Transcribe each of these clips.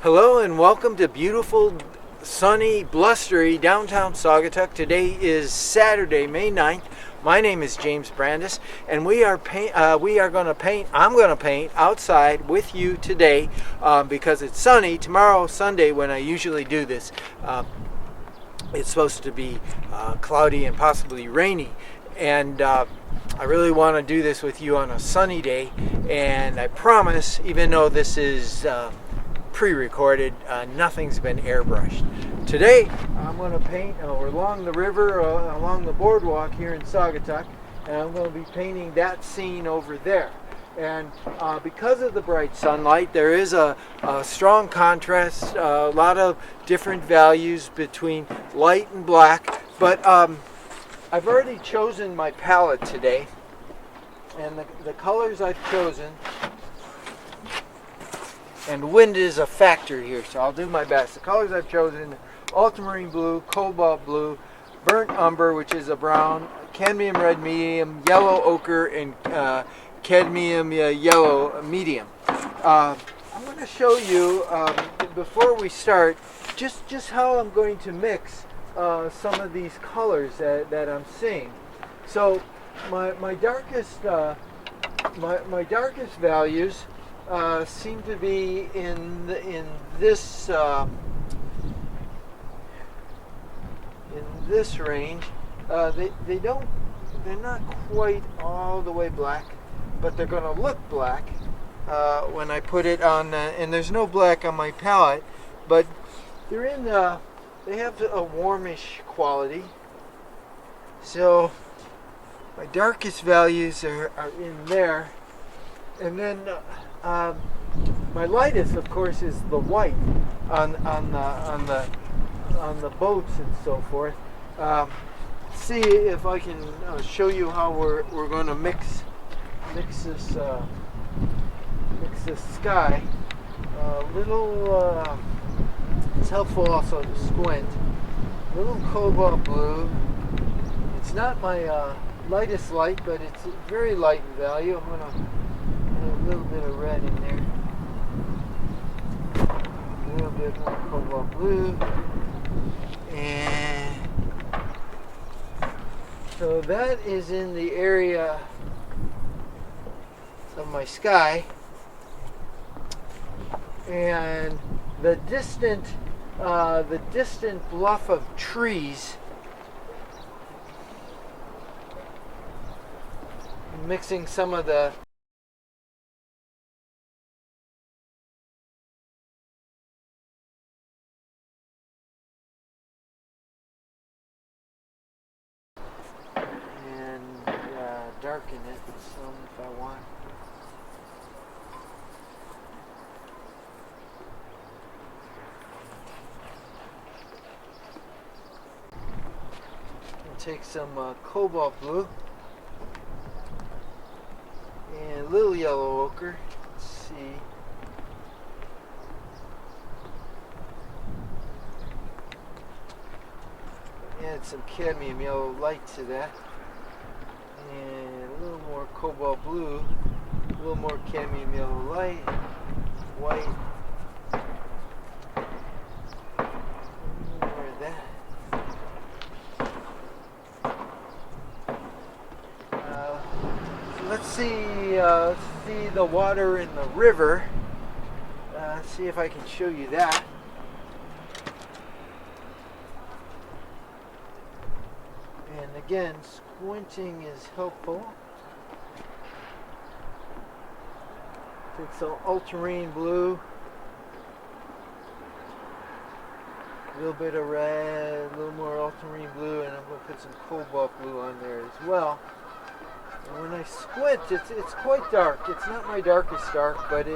Hello and welcome to beautiful, sunny, blustery downtown Saugatuck. Today is Saturday, May 9th. My name is James Brandess, and we are going to paint. I'm going to paint outside with you today because it's sunny. Tomorrow, Sunday, when I usually do this, it's supposed to be cloudy and possibly rainy. And I really want to do this with you on a sunny day. And I promise, even though this is pre-recorded, nothing's been airbrushed. Today I'm going to paint along the river, along the boardwalk here in Saugatuck, and I'm going to be painting that scene over there. And because of the bright sunlight, there is a strong contrast, a lot of different values between light and black, but I've already chosen my palette today, and the colors I've chosen, and wind is a factor here, so I'll do my best. The colors I've chosen: ultramarine blue, cobalt blue, burnt umber, which is a brown, cadmium red medium, yellow ochre, and cadmium yellow medium. I'm going to show you, before we start, just how I'm going to mix some of these colors that I'm seeing. So my darkest values seem to be in this range. They're not quite all the way black, but they're going to look black when I put it on. And there's no black on my palette, but they have a warmish quality. So my darkest values are in there, and then my lightest, of course, is the white on the boats and so forth. See if I can show you how we're going to mix this sky. It's helpful also to squint. Little cobalt blue. It's not my lightest light, but it's very light in value. I'm going to put a little bit of red in there. A little bit more cobalt blue. And so that is in the area of my sky. And the distant bluff of trees, mixing some of the darken it some if I want. I'll take some cobalt blue and a little yellow ochre. Let's see. Add some cadmium yellow light to that. And a little more cobalt blue, a little more cadmium yellow light, white, more of that. Let's see the water in the river. See if I can show you that. And again, squinting is helpful. Take some ultramarine blue, a little bit of red, a little more ultramarine blue, and I'm going to put some cobalt blue on there as well. And when I squint, it's quite dark. It's not my darkest dark, but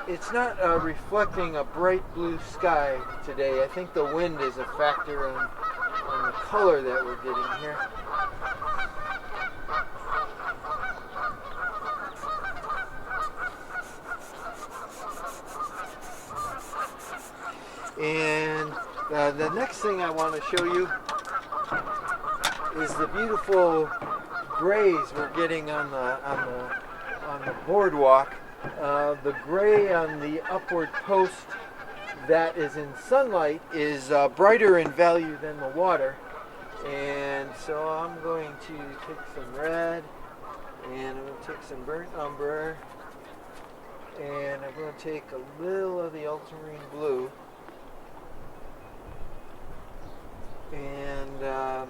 it's not reflecting a bright blue sky today. I think the wind is a factor on the color that we're getting here. And the next thing I want to show you is the beautiful grays we're getting on the boardwalk. The gray on the upward post that is in sunlight is brighter in value than the water. And so I'm going to take some red, and I'm going to take some burnt umber, and I'm going to take a little of the ultramarine blue, and I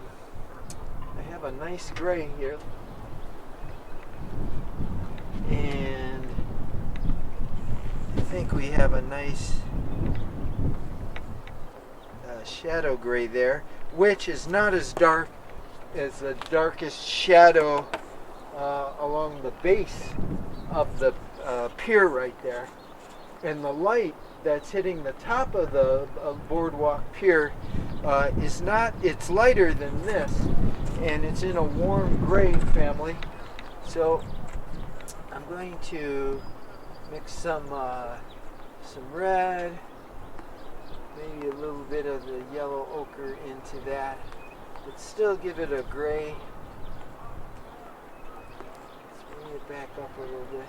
have a nice gray here, and I think we have a nice shadow gray there, which is not as dark as the darkest shadow along the base of the pier right there. And the light that's hitting the top of the boardwalk pier is not, it's lighter than this, and it's in a warm gray family. So I'm going to mix some red, maybe a little bit of the yellow ochre into that, but still give it a gray. Let's bring it back up a little bit.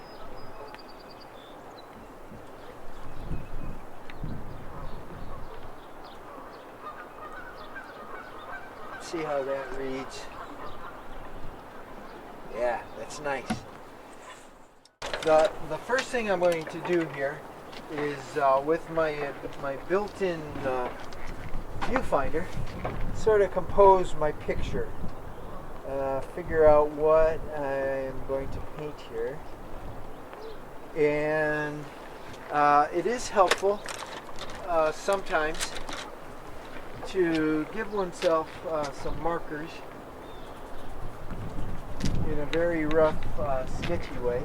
See how that reads. Yeah, that's nice. The first thing I'm going to do here is with my built-in viewfinder, sort of compose my picture. Figure out what I'm going to paint here. And it is helpful sometimes to give oneself some markers in a very rough, sketchy way.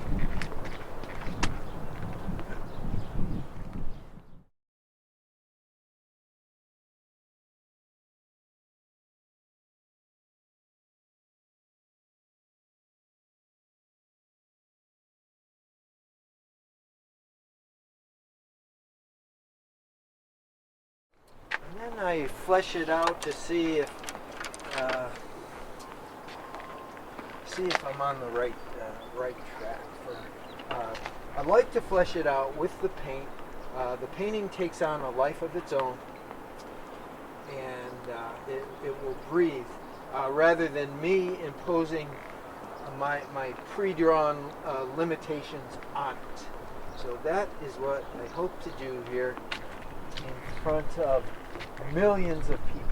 And then I flesh it out to see if I'm on the right track. I like to flesh it out with the paint. The painting takes on a life of its own, and it will breathe rather than me imposing my pre-drawn limitations on it. So that is what I hope to do here in front of millions of people.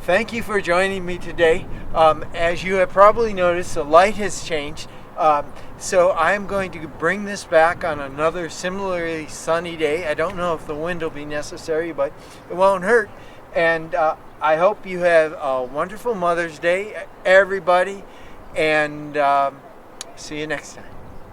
thank you for joining me today. As you have probably noticed, the light has changed. So I'm going to bring this back on another similarly sunny day. I don't know if the wind will be necessary, but it won't hurt. And I hope you have a wonderful Mother's Day, everybody. And see you next time.